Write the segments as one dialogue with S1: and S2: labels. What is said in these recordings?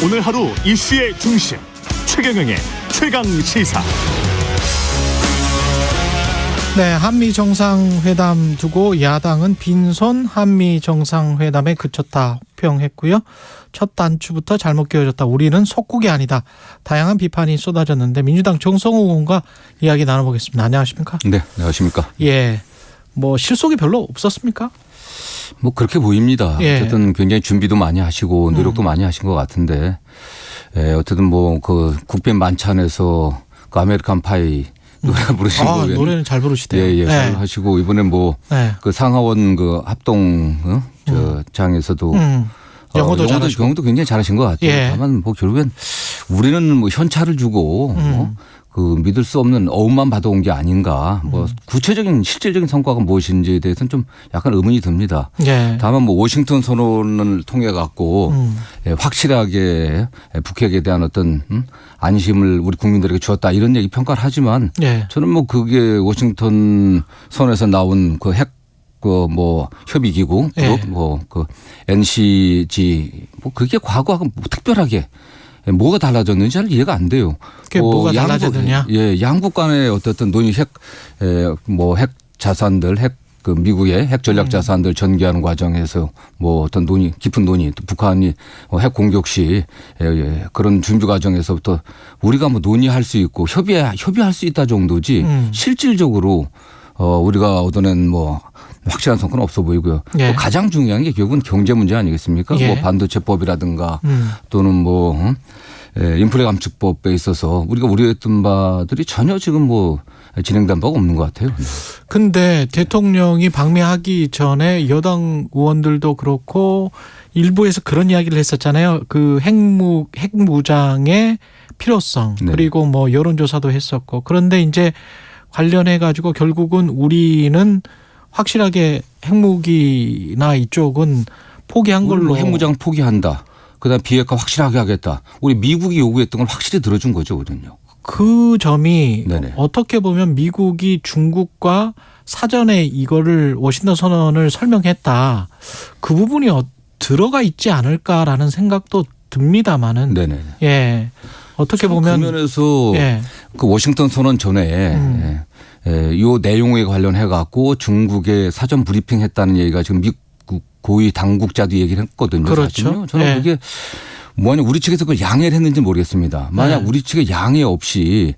S1: 오늘 하루 이슈의 중심 최경영의 최강시사.
S2: 네, 한미 정상회담 두고 야당은 빈손 한미 정상회담에 그쳤다 호평했고요. 첫 단추부터 잘못 끼워졌다. 우리는 속국이 아니다. 다양한 비판이 쏟아졌는데 민주당 정성호 의원과 이야기 나눠보겠습니다. 안녕하십니까?
S3: 네, 안녕하십니까?
S2: 예, 뭐 실속이 별로 없었습니까?
S3: 뭐 그렇게 보입니다.
S2: 예.
S3: 어쨌든 굉장히 준비도 많이 하시고 노력도 많이 하신 것 같은데, 어쨌든 뭐 그 국빈 만찬에서 그 아메리칸 파이 노래 부르신 거
S2: 노래는 잘 부르시대요.
S3: 예, 잘 하시고 이번에 뭐 그 상하원 그 합동 장에서도 영어도 굉장히 잘하신 것 같아요.
S2: 예.
S3: 다만 뭐 결국엔 우리는 뭐 현찰을 주고 그 믿을 수 없는 어음만 받아온 게 아닌가. 뭐 구체적인 실질적인 성과가 무엇인지에 대해서는 좀 약간 의문이 듭니다.
S2: 예.
S3: 다만 뭐 워싱턴 선언을 통해 갖고 확실하게 북핵에 대한 어떤 안심을 우리 국민들에게 주었다 이런 얘기 평가를 하지만
S2: 예.
S3: 저는 뭐 그게 워싱턴 선에서 나온 그 핵 그 뭐 협의기구 그룹 뭐 그 NCG 뭐 그게 과거하고 뭐 특별하게 뭐가 달라졌는지 잘 이해가 안 돼요.
S2: 그게 뭐가 달라졌느냐?
S3: 예, 양국 간의 어떤 논의 핵 자산들 그 미국의 핵 전략 자산들 전개하는 과정에서 뭐 어떤 논의 깊은 논의 또 북한이 핵 공격 시 그런 준비 과정에서부터 우리가 뭐 논의할 수 있고 협의할 수 있다 정도지 실질적으로 우리가 얻어낸 뭐 확실한 성과는 없어 보이고요.
S2: 예.
S3: 또 가장 중요한 게 결국은 경제 문제 아니겠습니까?
S2: 예.
S3: 뭐 반도체법이라든가 또는 뭐 인플레 감축법에 있어서 우리가 우려했던 바들이 전혀 지금 뭐 진행된 바가 없는 것 같아요.
S2: 근데 대통령이 방미하기 전에 여당 의원들도 그렇고 일부에서 그런 이야기를 했었잖아요. 그 핵무장의 필요성 그리고 뭐 여론조사도 했었고 그런데 이제 관련해 가지고 결국은 우리는 확실하게 핵무기나 이쪽은 포기한 걸로.
S3: 핵무장 포기한다. 그다음 비핵화 확실하게 하겠다. 우리 미국이 요구했던 걸 확실히 들어준 거죠, 우리는요.
S2: 그 점이
S3: 네네.
S2: 어떻게 보면 미국이 중국과 사전에 이거를 워싱턴 선언을 설명했다. 그 부분이 들어가 있지 않을까라는 생각도 듭니다만은.
S3: 네네.
S2: 예. 어떻게 보면
S3: 그 면에서 그 워싱턴 선언 전에 이 내용에 관련해 갖고 중국에 사전 브리핑했다는 얘기가 지금 미국 고위 당국자도 얘기를 했거든요.
S2: 그렇죠.
S3: 사실은요. 저는 그게 뭐냐 우리 측에서 그걸 양해를 했는지 모르겠습니다. 만약 우리 측에 양해 없이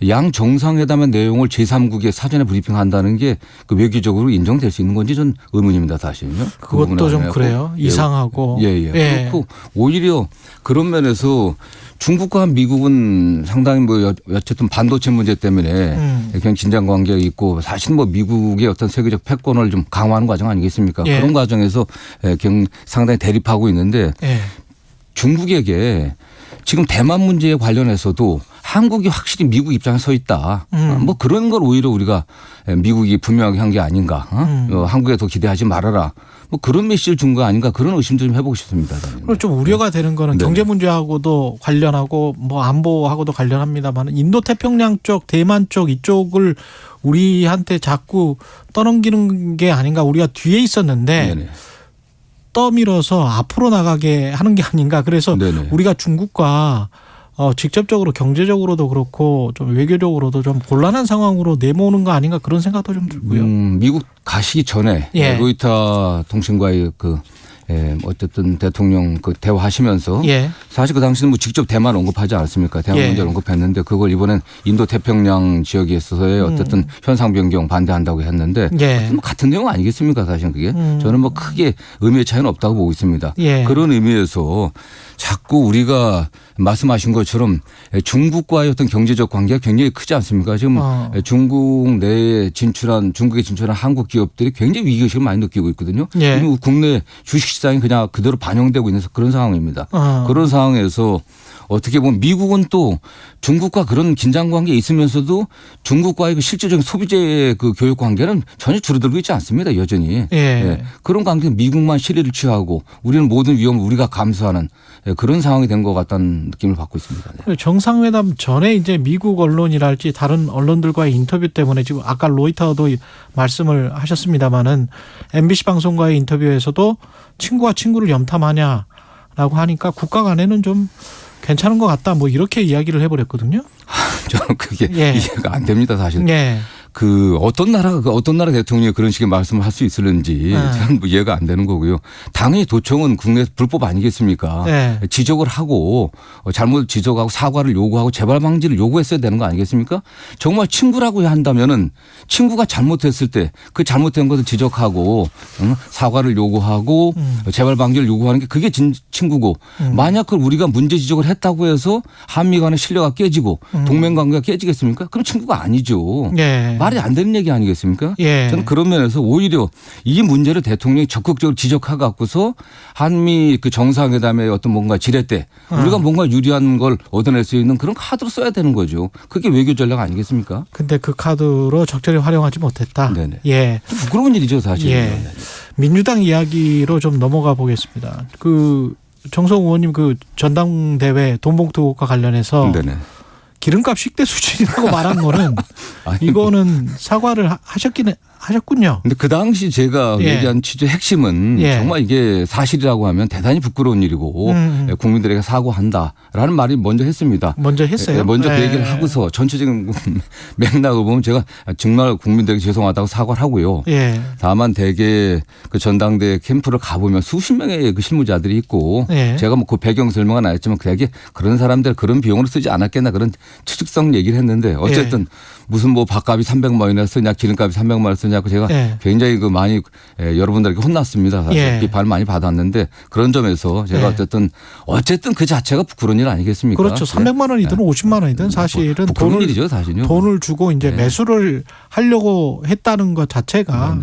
S3: 양 정상회담의 내용을 제3국에 사전에 브리핑한다는 게 그 외교적으로 인정될 수 있는 건지 전 의문입니다. 사실은요.
S2: 그것도 좀 그래요. 이상하고.
S3: 그렇고 오히려 그런 면에서 중국과 미국은 상당히 뭐 어쨌든 반도체 문제 때문에 그냥 긴장 관계가 있고 사실 뭐 미국의 어떤 세계적 패권을 좀 강화하는 과정 아니겠습니까? 그런 과정에서 상당히 대립하고 있는데 중국에게 지금 대만 문제에 관련해서도 한국이 확실히 미국 입장에 서 있다. 뭐 그런 걸 오히려 우리가 미국이 분명하게 한 게 아닌가. 한국에 더 기대하지 말아라. 뭐 그런 메시지를 준 거 아닌가 그런 의심도 좀 해보고 싶습니다.
S2: 그리고 좀 우려가 되는 거는 경제 문제하고도 관련하고 뭐 안보하고도 관련합니다만 인도 태평양 쪽 대만 쪽 이쪽을 우리한테 자꾸 떠넘기는 게 아닌가. 우리가 뒤에 있었는데 떠밀어서 앞으로 나가게 하는 게 아닌가. 그래서 우리가 중국과 직접적으로 경제적으로도 그렇고 좀 외교적으로도 좀 곤란한 상황으로 내모는 거 아닌가 그런 생각도 좀 들고요.
S3: 미국 가시기 전에 로이터 통신과의 어쨌든 대통령 그 대화하시면서 사실 그 당시는 뭐 직접 대만 언급하지 않았습니까? 대만 문제를 언급했는데 그걸 이번엔 인도 태평양 지역에 있어서의 어쨌든 현상 변경 반대한다고 했는데 뭐 같은 내용 아니겠습니까? 사실은 그게 저는 뭐 크게 의미의 차이는 없다고 보고 있습니다. 그런 의미에서 자꾸 우리가 말씀하신 것처럼 중국과의 어떤 경제적 관계가 굉장히 크지 않습니까? 지금 중국 내에 중국에 진출한 한국 기업들이 굉장히 위기의식을 많이 느끼고 있거든요. 국내 주식시장이 그냥 그대로 반영되고 있는 그런 상황입니다. 그런 상황에서 어떻게 보면 미국은 또 중국과 그런 긴장 관계에 있으면서도 중국과의 그 실질적인 소비재 그 교육 관계는 전혀 줄어들고 있지 않습니다. 여전히. 그런 관계는 미국만 실리를 취하고 우리는 모든 위험을 우리가 감수하는 그런 상황이 된 것 같다는 느낌을 받고 있습니다.
S2: 정상회담 전에 이제 미국 언론이랄지 다른 언론들과의 인터뷰 때문에 지금 아까 로이터도 말씀을 하셨습니다마는 MBC 방송과의 인터뷰에서도 친구와 친구를 염탐하냐 있다라고 하니까 국가 간에는 좀 괜찮은 것 같다. 뭐 이렇게 이야기를 해버렸거든요.
S3: 저는 그게
S2: 예.
S3: 이해가 안 됩니다, 사실.
S2: 예.
S3: 어떤 나라 대통령이 그런 식의 말씀을 할 수 있을는지 저는 뭐 이해가 안 되는 거고요. 당연히 도청은 국내 불법 아니겠습니까?
S2: 네.
S3: 지적을 하고 잘못 지적하고 사과를 요구하고 재발 방지를 요구했어야 되는 거 아니겠습니까? 정말 친구라고 한다면은 친구가 잘못했을 때 그 잘못된 것을 지적하고 사과를 요구하고 재발 방지를 요구하는 게 그게 친구고 만약 그걸 우리가 문제 지적을 했다고 해서 한미 간의 신뢰가 깨지고 동맹 관계가 깨지겠습니까? 그럼 친구가 아니죠.
S2: 예.
S3: 말이 안 되는 얘기 아니겠습니까?
S2: 예.
S3: 저는 그런 면에서 오히려 이 문제를 대통령이 적극적으로 지적해 갖고서 한미 그 정상회담의 어떤 뭔가 지뢰 때 우리가 뭔가 유리한 걸 얻어낼 수 있는 그런 카드로 써야 되는 거죠. 그게 외교 전략 아니겠습니까?
S2: 근데 그 카드로 적절히 활용하지 못했다.
S3: 네네.
S2: 예.
S3: 좀 부끄러운 일이죠, 사실.
S2: 예. 민주당 이야기로 좀 넘어가 보겠습니다. 그 정성 의원님 그 전당대회 돈봉투와 관련해서
S3: 네네.
S2: 기름값 식대 수준이라고 말한 거는 이거는 사과를 하셨군요.
S3: 근데 그 당시 제가
S2: 예.
S3: 얘기한 취지의 핵심은
S2: 예.
S3: 정말 이게 사실이라고 하면 대단히 부끄러운 일이고 국민들에게 사과한다라는 말이 먼저 했습니다.
S2: 먼저 했어요.
S3: 먼저 그
S2: 예.
S3: 얘기를 하고서 전체적인 맥락을 보면 제가 정말 국민들에게 죄송하다고 사과를 하고요.
S2: 예.
S3: 다만 대개 그 전당대 캠프를 가보면 수십 명의 그 실무자들이 있고
S2: 예.
S3: 제가 뭐 그 배경 설명은 안 했지만 대개 그런 사람들 그런 비용으로 쓰지 않았겠나 그런 추측성 얘기를 했는데 어쨌든
S2: 예.
S3: 무슨 뭐 밥값이 300만 원이나 쓰냐 기름값이 300만 원 쓰냐고 제가
S2: 예.
S3: 굉장히 그 많이 여러분들에게 혼났습니다. 사실
S2: 예.
S3: 비판을 많이 받았는데 그런 점에서 제가
S2: 예.
S3: 어쨌든 그 자체가 부끄러운 일 아니겠습니까?
S2: 그렇죠. 300만 원이든 50만 원이든 사실은
S3: 부끄러운 일이죠, 사실요.
S2: 돈을 주고 이제
S3: 네.
S2: 매수를 하려고 했다는 것 자체가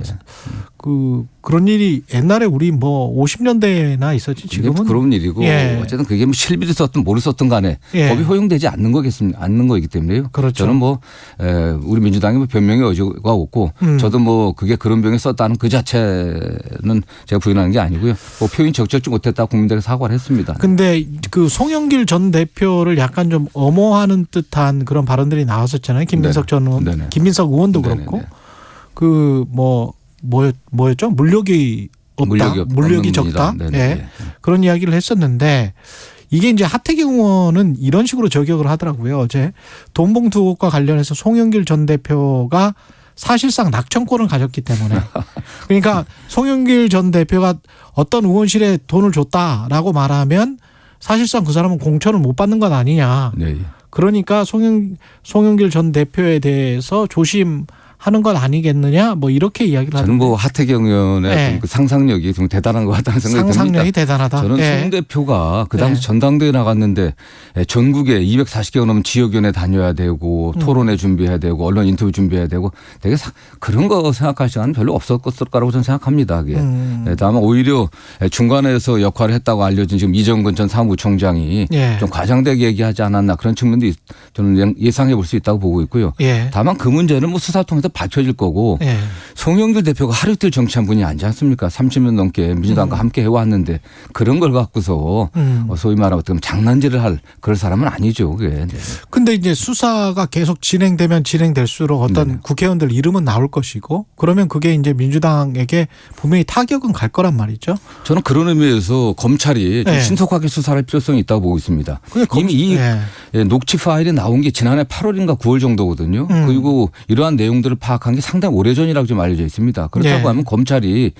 S2: 그런 일이 옛날에 우리 뭐 50년대나 있었지 지금은
S3: 부끄러운 일이고
S2: 예.
S3: 어쨌든 그게 뭐 실비를 썼든 뭐를 썼든 간에
S2: 예.
S3: 법이 허용되지 않는 거이기 때문에요.
S2: 그렇죠.
S3: 저는 뭐 우리 민주당이 뭐 변명의 여지가 없고 저도 뭐 그게 그런 병에 썼다는 그 자체는 제가 부인하는 게 아니고요. 뭐 표현이 적절치 못했다 국민들에게 사과를 했습니다.
S2: 근데 그 송영길 전 대표를 약간 좀 엄호하는 듯한 그런 발언들이 나왔었잖아요. 김민석 전 의원,
S3: 네네.
S2: 김민석 의원도
S3: 네네네.
S2: 그렇고 그 뭐였죠? 물력이 없다. 물력이 적다. 예. 그런 이야기를 했었는데 이게 이제 하태경 의원은 이런 식으로 저격을 하더라고요. 어제 돈봉투 의혹과 관련해서 송영길 전 대표가 사실상 낙천권을 가졌기 때문에 그러니까 송영길 전 대표가 어떤 의원실에 돈을 줬다라고 말하면 사실상 그 사람은 공천을 못 받는 것 아니냐.
S3: 네.
S2: 그러니까 송영길 전 대표에 대해서 조심하는 건 아니겠느냐 뭐 이렇게 이야기를 하는데
S3: 저는 뭐 하태경 의원의
S2: 네.
S3: 그 상상력이 좀 대단한 것 같다는 생각이 듭니다.
S2: 상상력이 대단하다.
S3: 저는
S2: 네.
S3: 송 대표가 그 당시
S2: 네.
S3: 전당대회 나갔는데 전국에 240개가 넘는 지역위원회 다녀야 되고 토론회 준비해야 되고 언론 인터뷰 준비해야 되고 되게 그런 거 생각할 시간은 별로 없었을 거라고 저는 생각합니다. 그게. 다만 오히려 중간에서 역할을 했다고 알려진 지금 이정근 전 사무부총장이
S2: 예.
S3: 좀 과장되게 얘기하지 않았나 그런 측면도 저는 예상해 볼 수 있다고 보고 있고요.
S2: 예.
S3: 다만 그 문제는 뭐 수사 통해서 밝혀질 거고
S2: 예.
S3: 송영길 대표가 하루 이틀 정치한 분이 아니지 않습니까? 30년 넘게 민주당과 함께 해왔는데 그런 걸 갖고서 소위 말하면 어떻게 보면 장난질을 할 그럴 사람은 아니죠. 그게. 네.
S2: 근데 이제 수사가 계속 진행되면 진행될수록 어떤
S3: 네네.
S2: 국회의원들 이름은 나올 것이고 그러면 그게 이제 민주당에게 분명히 타격은 갈 거란 말이죠.
S3: 저는 그런 의미에서 검찰이 좀
S2: 네.
S3: 신속하게 수사할 필요성이 있다고 보고 있습니다. 이미 이
S2: 네.
S3: 녹취 파일이 나온 게 지난해 8월인가 9월 정도거든요. 그리고 이러한 내용들을 파악한 게 상당히 오래전이라고 좀 알려져 있습니다. 그렇다고
S2: 네.
S3: 하면 검찰이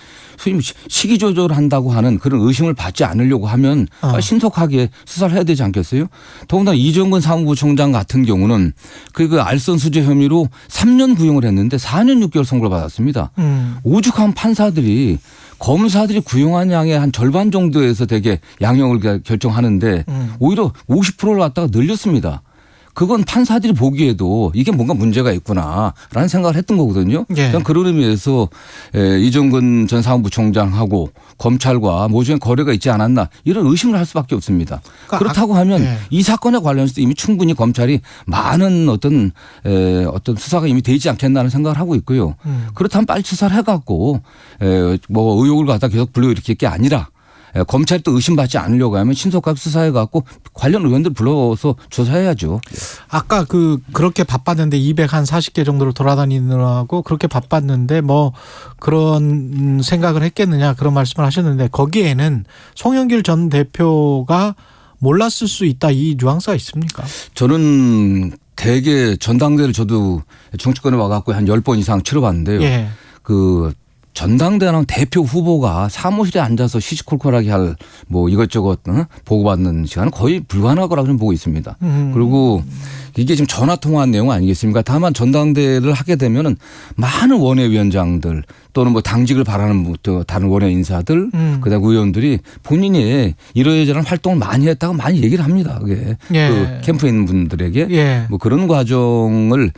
S3: 시기 조절한다고 하는 그런 의심을 받지 않으려고 하면 신속하게 수사를 해야 되지 않겠어요? 더군다나 이정근 사무부총장 같은 경우는 그 알선 수재 혐의로 3년 구형을 했는데 4년 6개월 선고를 받았습니다. 오죽한 판사들이 검사들이 구형한 양의 한 절반 정도에서 되게 양형을 결정하는데 오히려 50%를 갖다가 늘렸습니다. 그건 판사들이 보기에도 이게 뭔가 문제가 있구나라는 생각을 했던 거거든요.
S2: 예.
S3: 그런 의미에서 이정근 전 사무부총장하고 검찰과 모종의 거래가 있지 않았나 이런 의심을 할 수밖에 없습니다.
S2: 그러니까
S3: 그렇다고 하면
S2: 예.
S3: 이 사건에 관련해서 이미 충분히 검찰이 많은 어떤 수사가 이미 되지 않겠나는 생각을 하고 있고요. 그렇다면 빨리 수사를 해갖고 뭐 의혹을 갖다 계속 불러일으킬 게 아니라 검찰이 또 의심받지 않으려고 하면 신속하게 수사해 갖고 관련 의원들 불러서 조사해야죠.
S2: 아까 그렇게 바빴는데 240개 정도를 돌아다니느라고 그렇게 바빴는데 뭐 그런 생각을 했겠느냐 그런 말씀을 하셨는데 거기에는 송영길 전 대표가 몰랐을 수 있다 이 뉘앙스가 있습니까?
S3: 저는 대개 전당대회를 저도 정치권에 와갖고 한 10번 이상 치러봤는데요.
S2: 예.
S3: 그 전당대회랑 대표 후보가 사무실에 앉아서 시시콜콜하게 할 뭐 이것저것 보고받는 시간은 거의 불가능할 거라고 저는 보고 있습니다. 그리고 이게 지금 전화 통화한 내용 아니겠습니까? 다만 전당대회를 하게 되면은 많은 원외위원장들 또는 뭐 당직을 바라는 다른 원외 인사들 그다음 의원들이 본인이 이러저러한 활동을 많이 했다고 많이 얘기를 합니다. 그게
S2: 예.
S3: 그 캠프에 있는 분들에게
S2: 예.
S3: 뭐 그런 과정을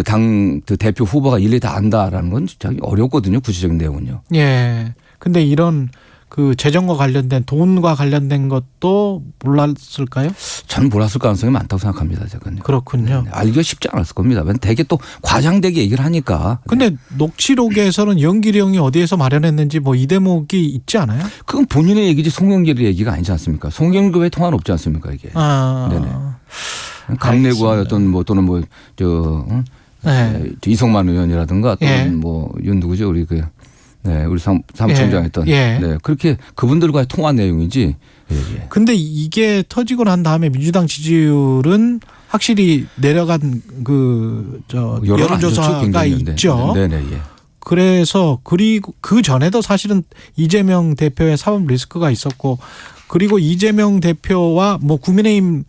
S3: 당 대표 후보가 일일이 다 안다라는 건 진짜 어렵거든요. 구체적인 내용은요.
S2: 예. 근데 이런 그 재정과 관련된 돈과 관련된 것도 몰랐을까요?
S3: 저는 몰랐을 가능성이 많다고 생각합니다. 제가요.
S2: 그렇군요.
S3: 네, 알기가 쉽지 않았을 겁니다. 되게 또 과장되게 얘기를 하니까.
S2: 근데 녹취록에서는 연길이 형이 어디에서 마련했는지 뭐 이 대목이 있지 않아요?
S3: 그건 본인의 얘기지 송영길의 얘기가 아니지 않습니까? 송영길과의 통화는 없지 않습니까 이게. 네네. 강내구와 어떤 뭐 또는 뭐
S2: 네.
S3: 이성만 의원이라든가 또는
S2: 예.
S3: 뭐 이건 누구죠 우리 우리 사무총장 했던
S2: 예.
S3: 네 그렇게 그분들과의 통화 내용이지. 예.
S2: 근데 이게 터지고 난 다음에 민주당 지지율은 확실히 내려간 여론조사가 있죠.
S3: 네네. 예.
S2: 그래서 그리고 그 전에도 사실은 이재명 대표의 사법 리스크가 있었고 그리고 이재명 대표와 뭐 국민의힘은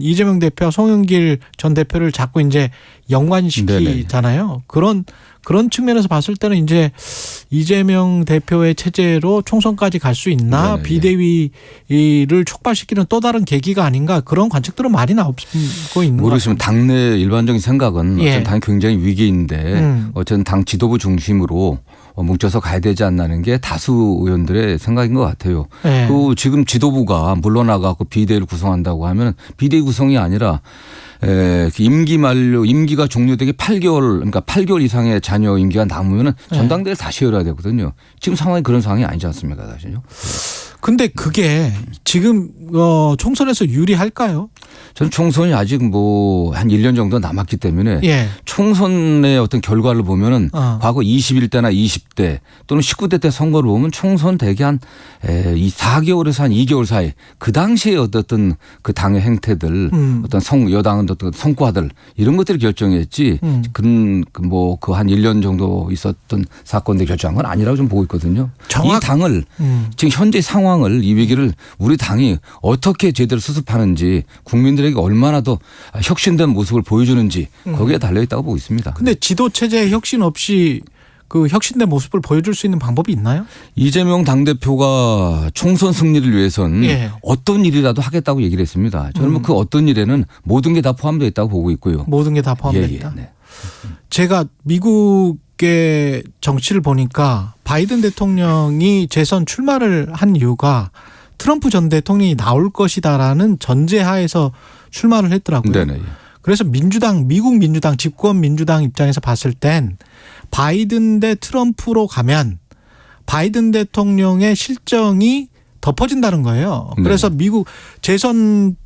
S2: 이재명 대표와 송영길 전 대표를 자꾸 이제 연관시키잖아요. 그런 측면에서 봤을 때는 이제 이재명 대표의 체제로 총선까지 갈 수 있나 비대위를 촉발시키는 또 다른 계기가 아닌가 그런 관측들은 많이 나오고 있는 것
S3: 모르시면 당내 일반적인 생각은
S2: 예.
S3: 어쨌든 당이 굉장히 위기인데 어쨌든 당 지도부 중심으로 뭉쳐서 가야 되지 않나는 게 다수 의원들의 생각인 것 같아요.
S2: 예.
S3: 그 지금 지도부가 물러나가고 비대위를 구성한다고 하면 비대위 구성이 아니라 임기 만료, 임기가 종료되기 8개월, 그러니까 8개월 이상의 자녀 임기가 남으면 전당대회를 다시 열어야 되거든요. 지금 상황이 그런 상황이 아니지 않습니까, 사실요?
S2: 근데 그게 지금 총선에서 유리할까요?
S3: 저는 총선이 아직 뭐 한 1년 정도 남았기 때문에
S2: 예.
S3: 총선의 어떤 결과를 보면은 과거 21대나 20대 또는 19대 때 선거를 보면 총선 대개 한 4개월에서 한 2개월 사이 그 당시에 어떤 그 당의 행태들 어떤 여당은 어떤 성과들 이런 것들이 결정했지 뭐 그 한 1년 정도 있었던 사건들 결정한 건 아니라고 좀 보고 있거든요. 이 당을 지금 현재 상황을 이 위기를 우리 당이 어떻게 제대로 수습하는지 국민들에게 얼마나 더 혁신된 모습을 보여주는지 거기에 달려 있다고 보고 있습니다.
S2: 근데 지도 체제에 혁신 없이 그 혁신된 모습을 보여줄 수 있는 방법이 있나요?
S3: 이재명 당대표가 총선 승리를 위해선
S2: 예.
S3: 어떤 일이라도 하겠다고 얘기를 했습니다. 저는 뭐 그 어떤 일에는 모든 게 다 포함되어 있다고 보고 있고요.
S2: 모든 게 다 포함되어 있다.
S3: 네.
S2: 제가 미국의 정치를 보니까 바이든 대통령이 재선 출마를 한 이유가 트럼프 전 대통령이 나올 것이다라는 전제하에서 출마를 했더라고요.
S3: 네네.
S2: 그래서 미국 민주당, 집권 민주당 입장에서 봤을 땐 바이든 대 트럼프로 가면 바이든 대통령의 실정이 덮어진다는 거예요. 그래서 미국 재선의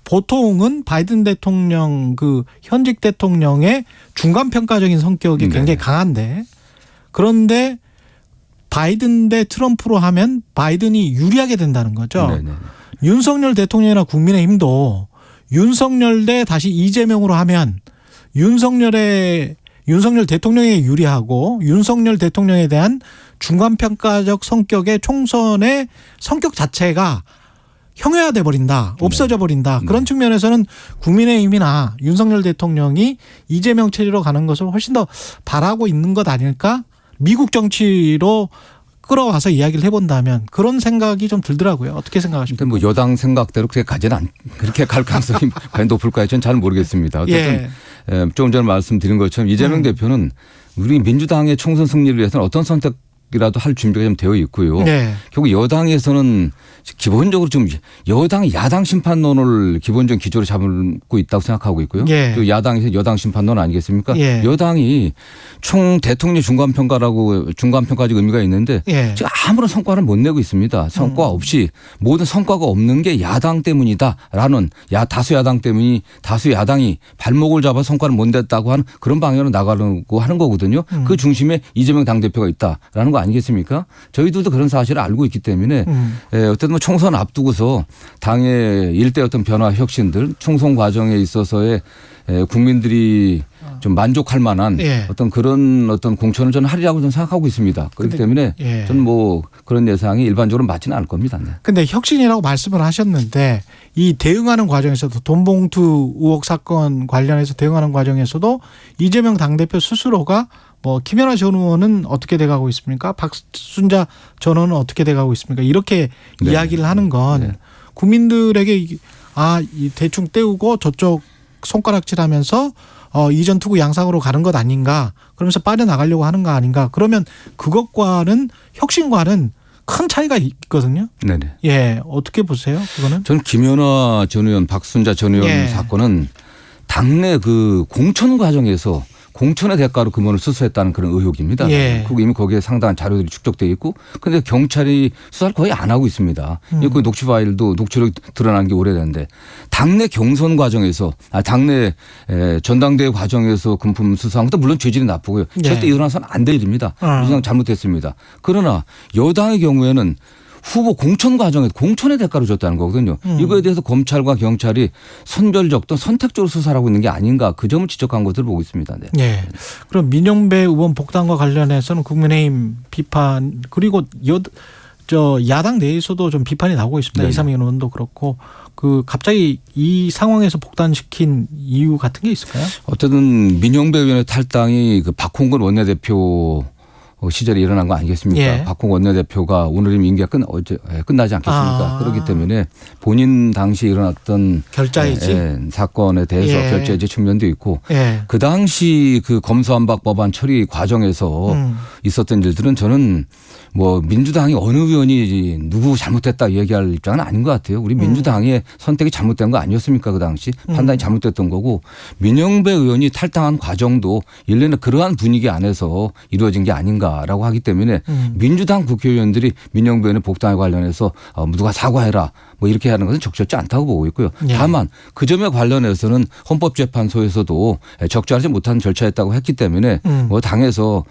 S2: 보통은 바이든 대통령 현직 대통령의 중간평가적인 성격이 굉장히 강한데 그런데 바이든 대 트럼프로 하면 바이든이 유리하게 된다는 거죠.
S3: 네네.
S2: 윤석열 대통령이나 국민의힘도 윤석열 대 다시 이재명으로 하면 윤석열 대통령에 유리하고 윤석열 대통령에 대한 중간평가적 성격의 총선의 성격 자체가 형해화돼 버린다. 없어져 버린다. 그런 측면에서는 국민의힘이나 윤석열 대통령이 이재명 체제로 가는 것을 훨씬 더 바라고 있는 것 아닐까? 미국 정치로 끌어와서 이야기를 해본다면 그런 생각이 좀 들더라고요. 어떻게 생각하십니까?
S3: 뭐 여당 생각대로 그렇게 갈 가능성이 과연 높을까요? 저는 잘 모르겠습니다. 어쨌든 조금 전에 말씀드린 것처럼 이재명 대표는 우리 민주당의 총선 승리를 위해서는 어떤 선택 쪽이라도 할 준비가 좀 되어 있고요.
S2: 네.
S3: 결국 여당에서는 기본적으로 좀 여당이 야당 심판론을 기본적인 기조로 잡고 있다고 생각하고 있고요.
S2: 예.
S3: 또 야당에서 여당 심판론 아니겠습니까?
S2: 예.
S3: 여당이 총 대통령 중간평가라고 중간평가적 의미가 있는데
S2: 예.
S3: 지금 아무런 성과를 못 내고 있습니다. 성과 없이 모든 성과가 없는 게 야당 때문이다라는 다수 야당 때문이 다수 야당이 발목을 잡아 성과를 못 냈다고 하는 그런 방향으로 나가려고 하는 거거든요. 그 중심에 이재명 당대표가 있다라는 거 아니겠습니까? 저희들도 그런 사실을 알고 있기 때문에 어쨌든 뭐 총선 앞두고서 당의 일대 어떤 변화 혁신들 총선 과정에 있어서의 국민들이 좀 만족할 만한 어떤 그런 어떤 공천을 저는 하리라고 저는 생각하고 있습니다. 그렇기 때문에 저는 뭐 그런 예상이 일반적으로 맞지는 않을 겁니다.
S2: 그런데 혁신이라고 말씀을 하셨는데 이 대응하는 과정에서도 돈봉투 의혹 사건 관련해서 대응하는 과정에서도 이재명 당대표 스스로가 뭐 김연아 전 의원은 어떻게 돼가고 있습니까? 박순자 전 의원은 어떻게 돼가고 있습니까? 이렇게 이야기를 하는 건 국민들에게 이 대충 떼우고 저쪽 손가락질하면서 이전 투구 양상으로 가는 것 아닌가? 그러면서 빠져나가려고 하는 거 아닌가? 그러면 그것과는 혁신과는 큰 차이가 있거든요.
S3: 네네.
S2: 예, 어떻게 보세요? 그거는?
S3: 저는 김연아 전 의원, 박순자 전 의원 사건은 당내 그 공천 과정에서 공천의 대가로 금원을 수수했다는 그런 의혹입니다. 그리고 이미 거기에 상당한 자료들이 축적되어 있고 그런데 경찰이 수사를 거의 안 하고 있습니다. 그 녹취 파일도 녹취록이 드러난 게 오래됐는데 당내 경선 과정에서 당내 전당대회 과정에서 금품 수사한 것도 물론 죄질이 나쁘고요. 절대 일어나서는 안 될 일입니다. 그냥 잘못했습니다. 그러나 여당의 경우에는 후보 공천 과정에서 공천의 대가로 줬다는 거거든요. 이거에 대해서 검찰과 경찰이 선별적 또 선택적으로 수사를 하고 있는 게 아닌가 그 점을 지적한 것으로 보고 있습니다. 네.
S2: 네. 그럼 민영배 의원 복당과 관련해서는 국민의힘 비판 그리고 야당 내에서도 좀 비판이 나오고 있습니다. 이상민 의원도 그렇고 그 갑자기 이 상황에서 복당시킨 이유 같은 게 있을까요?
S3: 어쨌든 민영배 의원의 탈당이 그 박홍근 원내대표 시절에 일어난 거 아니겠습니까? 박홍근 원내대표가 오늘이면 임기가 끝나지 않겠습니까? 그렇기 때문에 본인 당시 일어났던
S2: 결자이지
S3: 사건에 대해서 결자이지 측면도 있고 그 당시 그 검수완박 법안 처리 과정에서 있었던 일들은 저는 뭐 민주당이 어느 의원이 누구 잘못됐다 얘기할 입장은 아닌 것 같아요. 우리 민주당의 선택이 잘못된 거 아니었습니까? 그 당시 판단이 잘못됐던 거고 민영배 의원이 탈당한 과정도 일련의 그러한 분위기 안에서 이루어진 게 아닌가라고 하기 때문에 민주당 국회의원들이 민영배 의원의 복당에 관련해서 누가 사과해라 뭐 이렇게 하는 것은 적절치 않다고 보고 있고요. 다만 그 점에 관련해서는 헌법재판소에서도 적절하지 못한 절차였다고 했기 때문에 뭐 당에서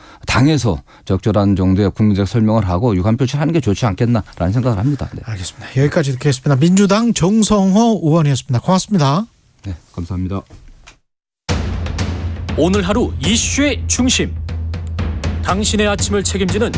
S3: 적절한 정도의 국민적 설명을 하고 유감 표출하는 게 좋지 않겠나라는 생각을 합니다. 네.
S2: 알겠습니다. 여기까지 듣겠습니다. 민주당 정성호 의원이었습니다. 고맙습니다.
S3: 네, 감사합니다.
S4: 오늘 하루 이슈의 중심. 당신의 아침을 책임지는